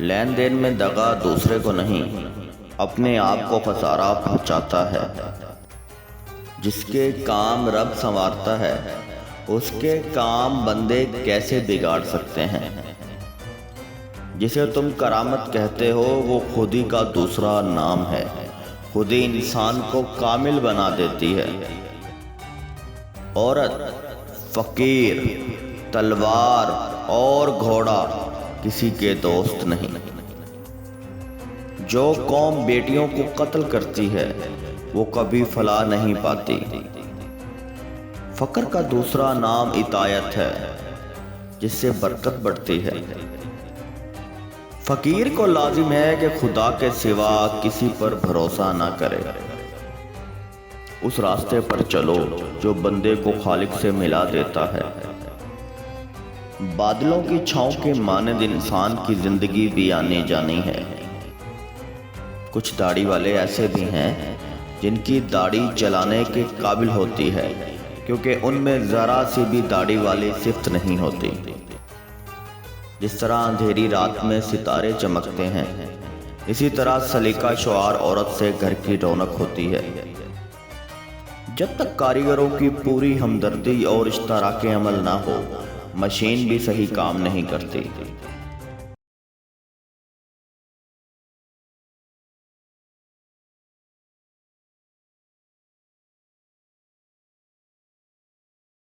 लेन then में दगा दूसरे को नहीं, अपने आप को खसारा पहुंचाता है। जिसके काम रब संवारता है, उसके काम बंदे कैसे बिगाड़ सकते हैं। जिसे तुम करामत कहते हो वो खुदी का दूसरा नाम है। खुदी इंसान को कामिल बना देती है। औरत, फकीर, तलवार और घोड़ा किसी के दोस्त नहीं। जो कौम बेटियों को कत्ल करती है वो कभी फलाह नहीं पाती। फकर का दूसरा नाम इतायत है, जिससे बरकत बढ़ती है। फकीर को लाजिम है कि खुदा के सिवा किसी पर भरोसा ना करे। उस रास्ते पर चलो जो बंदे को खालिक से मिला देता है। बादलों की छांव के मानंद इंसान की जिंदगी भी आने जानी है। कुछ दाढ़ी वाले ऐसे भी हैं जिनकी दाढ़ी जलाने के काबिल होती है, क्योंकि उनमें जरा सी भी दाढ़ी वाली सिफ्त नहीं होती। जिस तरह अंधेरी रात में सितारे चमकते हैं, इसी तरह सलीका शुआर औरत से घर की रौनक होती है। जब तक कारीगरों की पूरी हमदर्दी और इश्तराके अमल ना हो, मशीन भी सही काम नहीं करती।